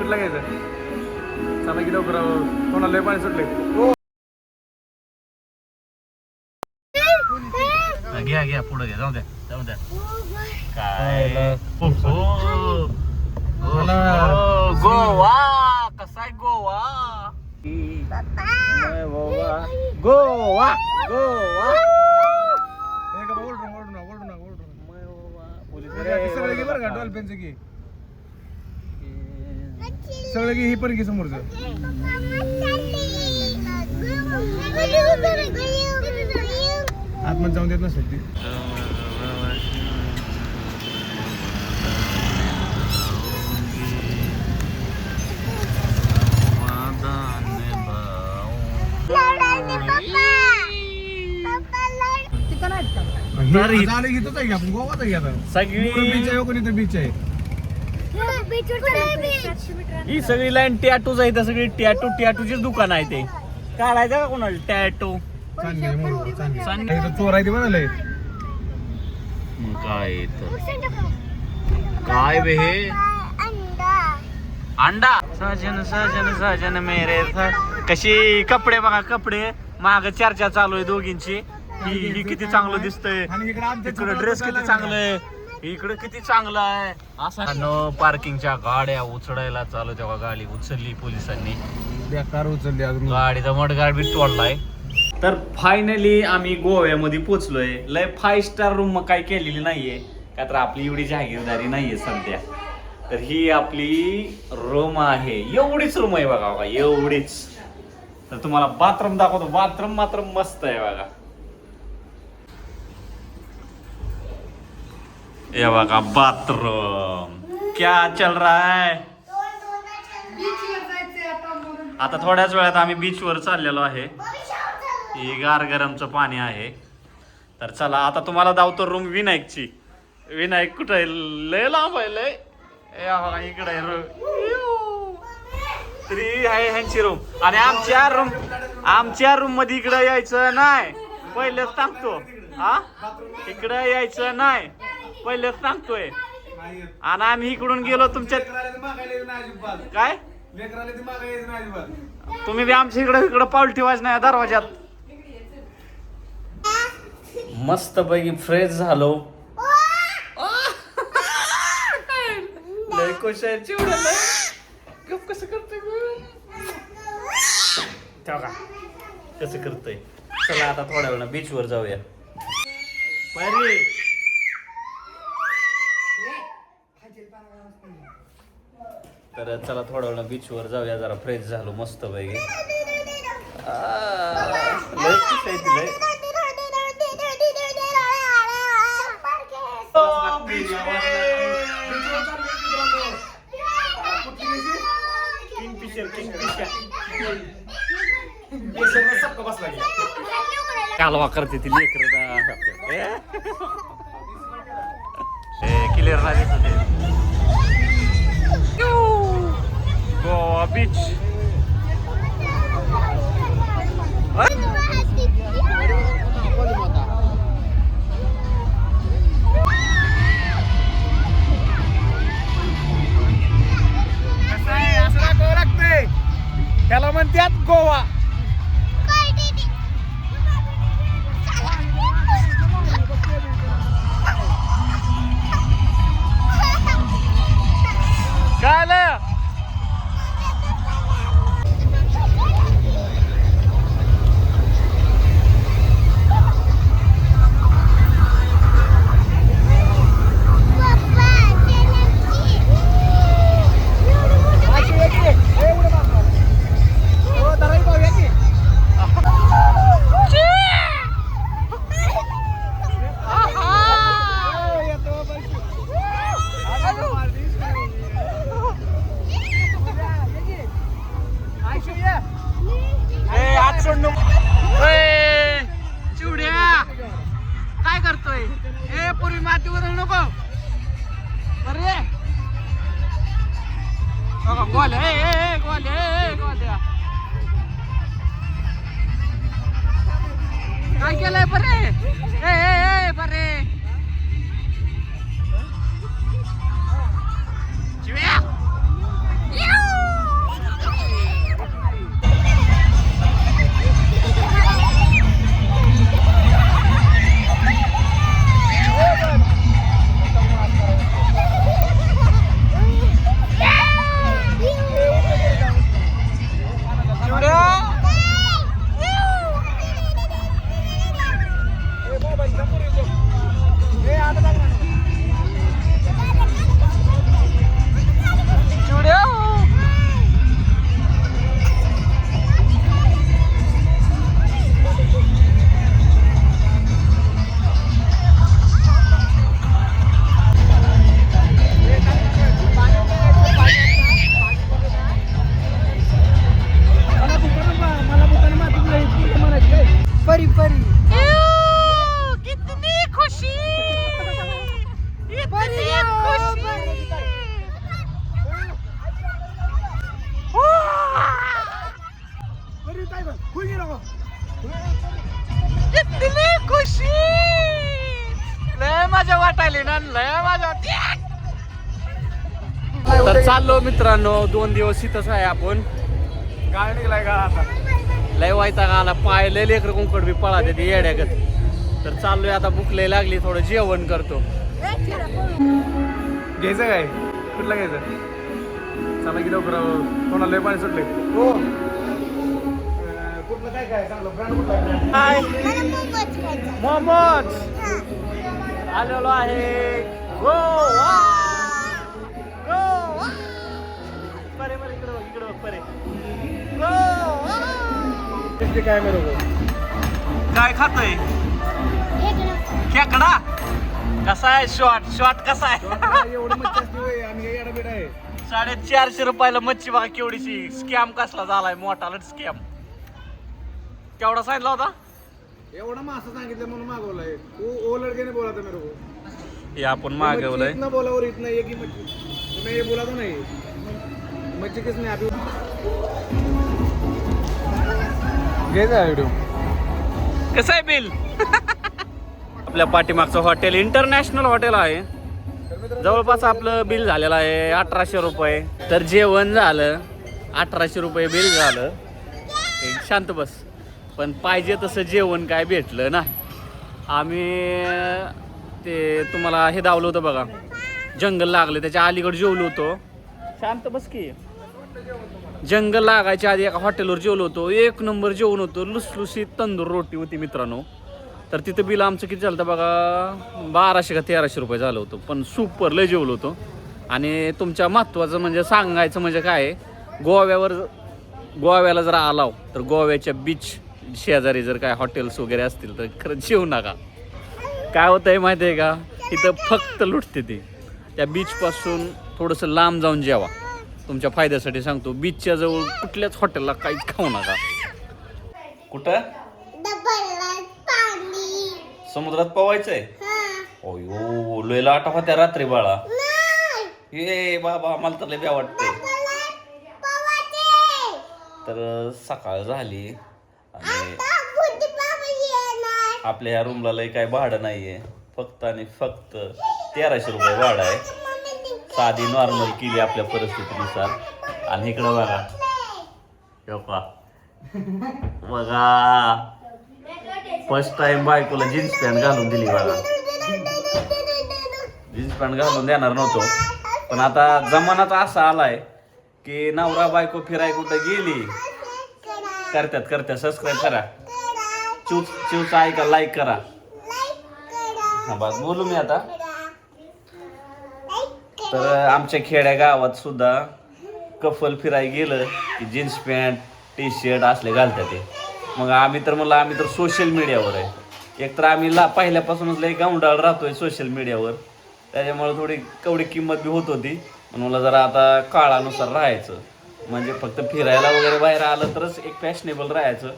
कुठला घ्यायचं चला की लवकर कोणाला लय पाणी सुटले घ्या घ्या पुढे घ्या जाऊ द्या काय गोवा कसा आहे गोवा गोवा गोवा सगळे घे बरं का डॉल्फिनचं घे सगळं घे ही पण घे समोरचं आतमध्ये जाऊन देत नसेल ती ही सगळी लाईन टॅटूच आहे सगळी टॅटूचीच दुकान आहे ते काढायचं का कोणाला टॅटू चोर आहे ते म्हणाले काय काय बे हे अंडा सजन सजन सजन मेरे कशी कपडे बघा कपडे माग चर्चा चालू आहे दोघींची ही किती चांगलं दिसतंय इकडे ड्रेस किती चांगलं आहे इकडे किती चांगलं आहे असं पार्किंगच्या गाड्या उचडायला चालू तेव्हा गाडी उचलली पोलिसांनी बेकार उचलली अजून गाडीचा मडगाड बी तोडलाय तर फायनली आम्ही गोव्यामध्ये पोचलोय लय 5 स्टार रूम काही केलेली नाहीये का तर आपली एवढी जहागीरदारी नाहीये सध्या तर ही आपली रूम आहे एवढीच रूम आहे बघा एवढीच तर तुम्हाला बाथरूम दाखवतो बाथरूम मात्र मस्त आहे बघा ये बघा बाथरूम क्या चल रहा है आता थोड्याच वेळात आम्ही बीचवर चाललेलो आहे ही गारगरमचं पाणी आहे तर चला आता तुम्हाला दावतो रूम विनायकची विनायक कुठं आहे लय लांब आहे लय इकडे तरी आहे ह्यांची रूम आणि आमच्या रूम मध्ये इकडे यायचं नाही पहिलेच सांगतो हा इकडे यायचं नाही पहिलेच सांगतोय आणि आम्ही इकडून गेलो तुमच्या काय तुम्ही बी आमच्या इकडे पाऊल ठेवायचं नाही दरवाजात मस्त पैकी फ्रेश झालो लय खुश आहे चिवडा गप कसं करतोय का कसं करतोय चला आता थोड्या वेळा बीचवर जाऊया पायरी तर चला थोड्या वेळा बीचवर जाऊया जरा फ्रेश झालो मस्त पैकी लय खुश आहे ती लय कालवा करते ती लेकर क्लिअर नाही दिसत गोवा बीच त्याला म्हणतात गोवा काय चिवड्या काय करतोय ए पूर्वी मातीवर नको अरे गोल्या गोल्या काय केलंय बरे ए बरे चिवड्या तर चाललो मित्रांनो, 2 दिवस इथंच आहे आपण. काय निघलाय का आता? लय वैताग आला, पाय लय लेकर कुंकड बी पळा ते येड्यागत. तर चाललोय आता, भूक लय लागली, थोडं जेवण करतो. घ्यायचं काय? कुठला घ्यायचं? चला की लवकर, कोणाला लय पाणी सुटले. हो कुठलं काय काय चांगलं ब्रँड कुठला आहे? मोमोज आलेलो आहे गोवा. गोवा परे परे इकडं बघ, इकडं बघ परे. गोवा काय बरोबर काय खातोय? खेकडा कसा आहे? शॉर्ट कसा आहे? एवढं मच्छी असते होय, आम्ही येडा बेडा आहे. 450 रुपयाला मच्छी बघा केवढीशी. स्कॅम कसला झालाय, मोठा स्कॅम. केवढा सांगितला होता? एवढा मासा सांगितलं म्हणून मागवलाय. ओ लडके ने बोला था मेरे को. हे आपण मागवलंय. इतना बोला और इतना एक ही मच्छी. तो मैं ये बोला था नहीं. मच्छी किसने अभी घ्यायचा व्हिडिओ. कसं आहे बिल? आपल्या पाठीमागचं हॉटेल इंटरनॅशनल हॉटेल आहे. जवळपास आपलं बिल झालेलं आहे 1800 रुपये. तर जेवण झालं, 1800 रुपये बिल झालं. शांत बस. पण पाहिजे तसं जेवण काय भेटलं नाही. आम्ही ते तुम्हाला हे दावलं होतं बघा, जंगल लागलं त्याच्या अलीकडे जेवलो होतो. शांत बस की. जंगल लागायच्या आधी एका हॉटेलवर जेवलो होतो. 1 नंबर जेवण होतं, लुसलुसीत तंदूर रोटी होती मित्रांनो. तर तिथं बिल आमचं किती झालं होतं बघा, 1200 का 1300 रुपये झालं होतं. पण सुपर लय जेवलो होतो. आणि तुमच्या महत्त्वाचं म्हणजे सांगायचं म्हणजे काय, गोव्याला जर आलाव तर गोव्याच्या बीच शेजारी जर काय हॉटेल्स वगैरे असतील तर खरंच जेवू नका. काय होतं आहे माहिती आहे का, इथं फक्त लुटते ते. त्या बीचपासून थोडंसं लांब जाऊन जेवा. तुमच्या फायद्यासाठी सांगतो, बीचच्या जवळ कुठल्याच हॉटेलला काहीच खाऊ नका. कुठं समुद्रात पवायचंय? अयो लय लाटा होत्या रात्री बाळा. हे बाबा मला तर लय भ्या वाटतंय. तर सकाळ झाली आणि आपल्या ह्या रूमला लय काय भाडं नाहीये. फक्त आणि फक्त 1300 रुपये भाडं आहे. साधी नॉर्मल केली आपल्या परिस्थितीनुसार. आणि इकडं बघा, बघा फर्स्ट टाइम बायकोला जीन्स पॅन्ट घालून दिली बघा. जीन्स पॅन्ट घालून देणार नव्हतो, पण आता जमानाच असा आलाय की नवरा बायको फिराय कुठं गेली करत्यात. सबस्क्राईब करा, चिवचा ऐका, लाईक करा. हा बस बोलू मी आता. तर आमच्या खेड्या गावात सुद्धा कपल फिराय गेलं की जीन्स पॅन्ट टी शर्ट असले घालतात ते. मग आम्ही तर सोशल मीडियावर आहे. एकतर आम्ही पहिल्यापासूनच लई गावंडाळ राहतोय सोशल मीडियावर. त्याच्यामुळे थोडी कवडी किंमत बी होत होती. पण मला जरा आता काळानुसार राहायचं, म्हणजे फक्त फिरायला वगैरे बाहेर आलं तरच एक फॅशनेबल राहायचं.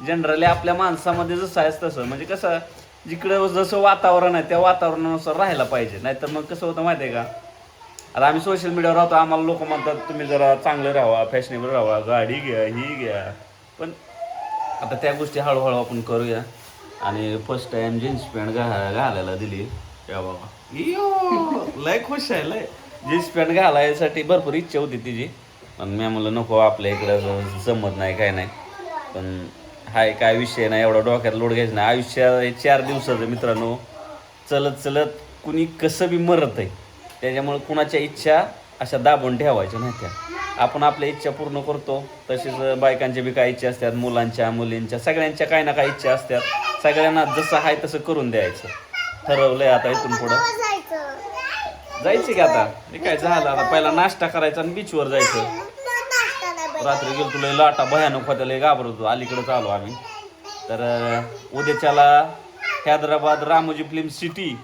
जनरली आपल्या माणसामध्ये जसं आहे तसं, म्हणजे कसं जिकडं जसं वातावरण आहे त्या वातावरणानुसार राहायला पाहिजे. नाहीतर मग कसं होतं माहिती आहे का, आता आम्ही सोशल मीडियावर राहतो, आम्हाला लोक म्हणतात तुम्ही जरा चांगलं राहावा, फॅशनेबल राहावा, गाडी घ्या, ही घ्या. पण आता त्या गोष्टी हळूहळू आपण करूया. आणि फर्स्ट टाइम जीन्स पॅन्ट घालायला दिली त्या बाबा. लय खुश आहे. लय जीन्स पॅन्ट घालायसाठी भरपूर इच्छा होती तिची, पण मी म्हणलं नको, आपल्या इकडं जमत नाही काय नाही. पण हाय काय विषय नाही, एवढा डोक्यात लोड घ्यायचा नाही. आयुष्य 4 दिवसाचं मित्रांनो. चलत चलत कुणी कसं बी मरत आहे. त्याच्यामुळे कुणाच्या इच्छा अशा दाबून ठेवायच्या नाही. त्या आपण आपल्या इच्छा पूर्ण करतो, तसेच बायकांच्या बी काही इच्छा असतात, मुलांच्या मुलींच्या सगळ्यांच्या काही ना काही इच्छा असतात. सगळ्यांना जसं आहे तसं करून द्यायचं. ठरवलंय आता इथून पुढं जायचं की आता मी काय झालं, आता पहिला नाश्ता करायचा आणि बीचवर जायचं. रात्री गेलो तुला लाटा भयानक होत्या, लय घाबरतो. अलीकडे आलो आम्ही. तर उद्याच्याला हैदराबाद रामोजी फिल्म सिटी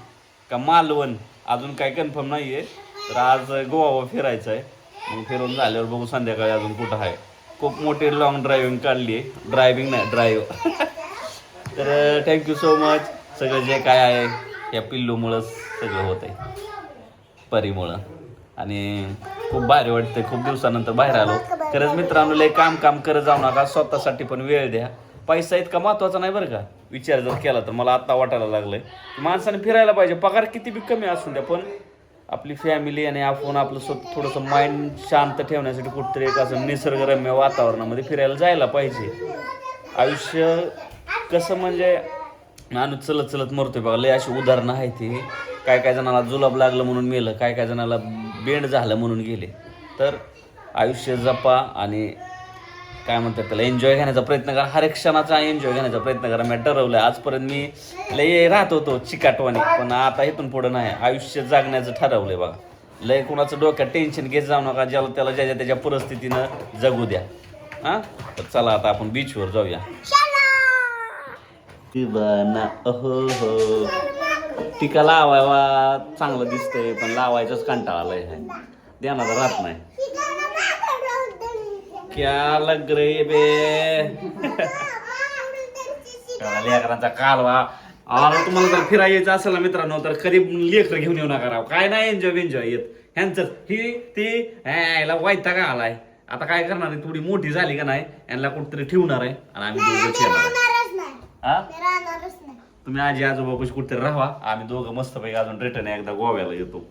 का मालवण अजून काय कन्फर्म नाही आहे. तर आज गोवा फिरायचं आहे. मग फिरून झाल्यावर बघू संध्याकाळी अजून कुठं आहे. खूप मोठी लॉंग ड्रायव्हिंग काढली आहे. ड्रायव्हिंग नाही, ड्राईव्ह. तर थँक्यू सो मच. सगळं जे काय आहे या पिल्लूमुळंच सगळं होत आहे, परीमुळं. आणि खूप भारी वाटतंय, खूप दिवसानंतर बाहेर आलो. खरंच मित्रांनो, लय काम करत जाऊ नका. स्वतःसाठी पण वेळ द्या. पैसा इतका महत्त्वाचा नाही बरं का. विचार जर केला तर मला आत्ता वाटायला लागलंय माणसाने फिरायला पाहिजे. पगार किती बी कमी असून द्या, पण आपली फॅमिली आणि आपण आपलं स्वतः थोडंसं माइंड शांत ठेवण्यासाठी कुठतरी एक असं निसर्गरम्य वातावरणामध्ये फिरायला जायला पाहिजे. आयुष्य कसं म्हणजे माणूस चलत चलत मरतोय बघा. लय अशी उदाहरणं आहेत ती. काय काय जणाला जुलाब लागलं म्हणून मेलं, काय काय जणाला बेंड झालं म्हणून गेले. तर आयुष्य जपा आणि काय म्हणतात त्याला एन्जॉय घेण्याचा प्रयत्न करा. हर एक क्षणाचा एन्जॉय घेण्याचा प्रयत्न करा. मी ठरवलं आहे आजपर्यंत मी लय राहत होतो चिकाटवाणी, पण आता इथून पुढं नाही, आयुष्य जगण्याचं ठरवलंय बघा. लय कोणाचं डोक्यात टेन्शन घेत जाऊ नका. ज्याला त्याला ज्याच्या त्याच्या परिस्थितीनं जगू द्या. हां तर चला आता आपण बीचवर जाऊया. अहो हो टीका लावायला चांगलं दिसतंय पण लावायचंच कंटाळा आलाय. ध्यानात राहत नाही. क्या लग रे बे लेकरांचा कालवा. अरे तुम्हाला जर फिरायचं असेल ना मित्रांनो तर कधी लेकर घेऊन येऊ नका राव. काय नाही एन्जॉय येत ह्यांचं ही ती ह्याला वाईटा का आलाय. आता काय करणार आहे, थोडी मोठी झाली का नाही यांना कुठतरी ठेवणार आहे आणि आम्ही दोघं येणार. हा तुम्ही आजी आजोबा कुठतरी राहा, आम्ही दोघं मस्तपैकी अजून रिटर्न एकदा गोव्याला येतो.